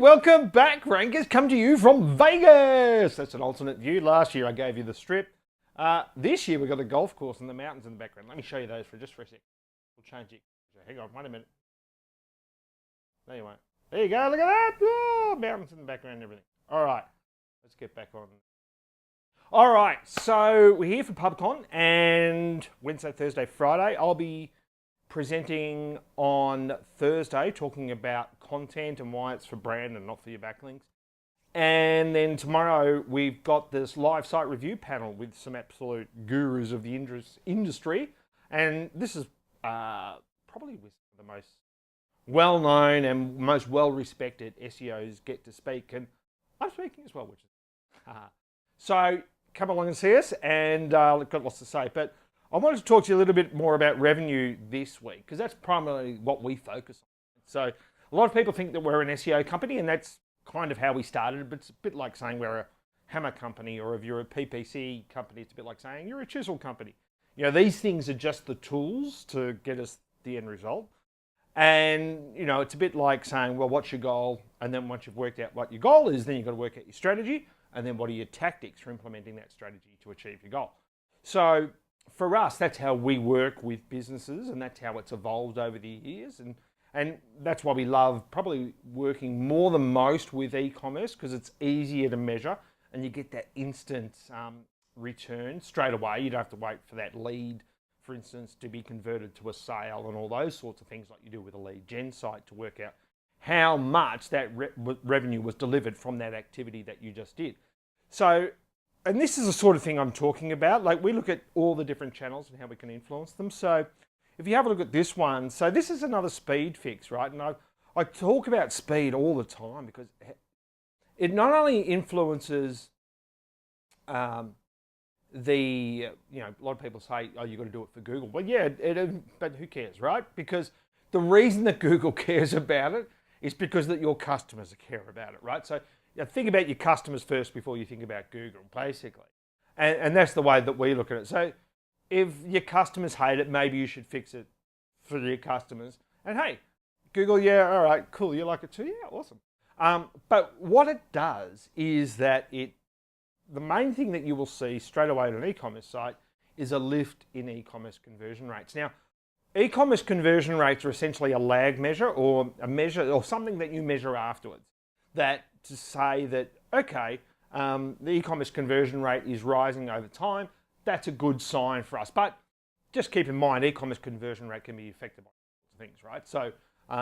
welcome back, Rankers. Come to you from Vegas. That's an alternate view. Last year I gave you the strip. This year we've got a golf course and the mountains in the background. Let me show you those for a second. We'll change it. Hang on, wait a minute. There you won't. There you go, look at that. Oh, mountains in the background and everything. All right, let's get back on. All right, so we're here for PubCon, and Wednesday, Thursday, Friday, I'll be presenting on Thursday, talking about content and why it's for brand and not for your backlinks. And then tomorrow we've got this live site review panel with some absolute gurus of the industry. And this is probably with the most well-known and most well-respected SEOs get to speak. And I'm speaking as well, which is... So come along and see us, and I've got lots to say. But I wanted to talk to you a little bit more about revenue this week, because that's primarily what we focus on. So a lot of people think that we're an SEO company, and that's kind of how we started, but it's a bit like saying we're a hammer company, or if you're a PPC company, it's a bit like saying you're a chisel company. You know, these things are just the tools to get us the end result. And, you know, it's a bit like saying, well, what's your goal? And then once you've worked out what your goal is, then you've got to work out your strategy, and then what are your tactics for implementing that strategy to achieve your goal. So for us, that's how we work with businesses, and that's how it's evolved over the years. And that's why we love probably working more than most with e-commerce, because it's easier to measure and you get that instant return straight away. You don't have to wait for that lead, for instance, to be converted to a sale and all those sorts of things like you do with a lead gen site to work out how much that revenue was delivered from that activity that you just did. So, and this is the sort of thing I'm talking about. Like, we look at all the different channels and how we can influence them. So if you have a look at this one, so this is another speed fix, right? And I talk about speed all the time because it not only influences a lot of people say, oh, you've got to do it for Google. Well, yeah, but who cares, right? Because the reason that Google cares about it is because that your customers care about it, right? So think about your customers first before you think about Google, basically. And that's the way that we look at it. So if your customers hate it, maybe you should fix it for your customers. And hey, Google, yeah, all right, cool, you like it too? Yeah, awesome. But what it does is that the main thing that you will see straight away on an e-commerce site is a lift in e-commerce conversion rates. Now, e-commerce conversion rates are essentially a lag measure, or a measure, or something that you measure afterwards, that to say that, okay, the e-commerce conversion rate is rising over time. That's a good sign for us. But just keep in mind, e-commerce conversion rate can be affected by things, right? So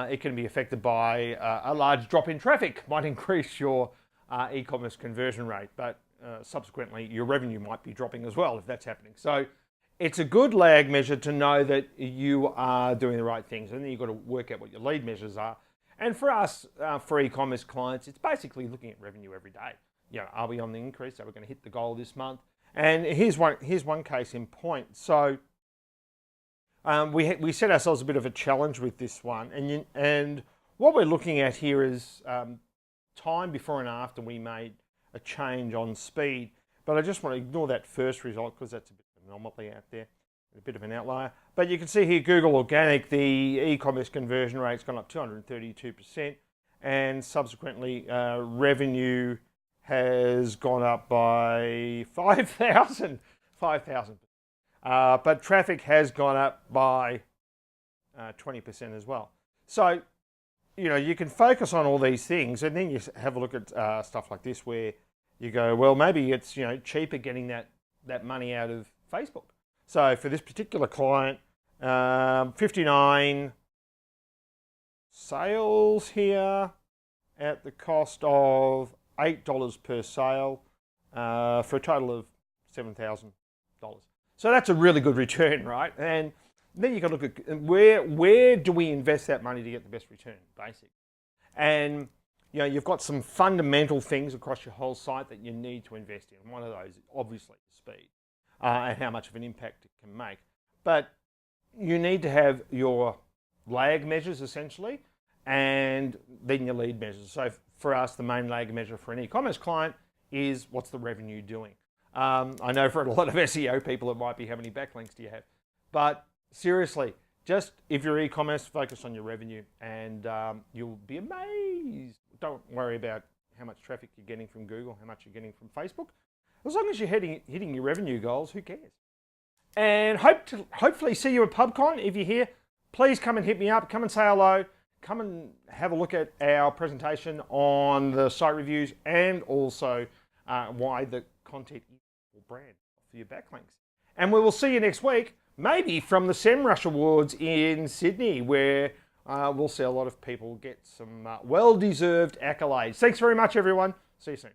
it can be affected by a large drop in traffic, might increase your e-commerce conversion rate, but subsequently your revenue might be dropping as well if that's happening. So it's a good lag measure to know that you are doing the right things, and then you've got to work out what your lead measures are. And for us, for e-commerce clients, it's basically looking at revenue every day. You know, are we on the increase? Are we going to hit the goal this month? And here's one case in point. So we set ourselves a bit of a challenge with this one, and what we're looking at here is time before and after we made a change on speed. But I just want to ignore that first result because that's a bit of an anomaly out there, a bit of an outlier. But you can see here, Google Organic, the e-commerce conversion rate's gone up 232%, and subsequently revenue has gone up by 5,000. But traffic has gone up by 20% as well. So, you know, you can focus on all these things, and then you have a look at stuff like this where you go, well, maybe it's, you know, cheaper getting that money out of Facebook. So for this particular client, 59 sales here at the cost of $8 per sale for a total of $7,000. So that's a really good return, right? And then you can look at where do we invest that money to get the best return, basically. And you know, you've got some fundamental things across your whole site that you need to invest in. One of those is obviously speed and how much of an impact it can make. But you need to have your lag measures essentially, and then your lead measures. So for us, the main lag measure for an e-commerce client is what's the revenue doing. I know for a lot of SEO people, it might be how many backlinks do you have. But seriously, just if you're e-commerce, focus on your revenue, and you'll be amazed please don't worry about how much traffic you're getting from Google, how much you're getting from Facebook. As long as you're hitting your revenue goals, who cares? And hopefully see you at PubCon. If you're here, please come and hit me up. Come and say hello. Come and have a look at our presentation on the site reviews and also why the content is your brand for your backlinks. And we will see you next week, maybe from the SEMrush Awards in Sydney, where we'll see a lot of people get some well-deserved accolades. Thanks very much, everyone. See you soon.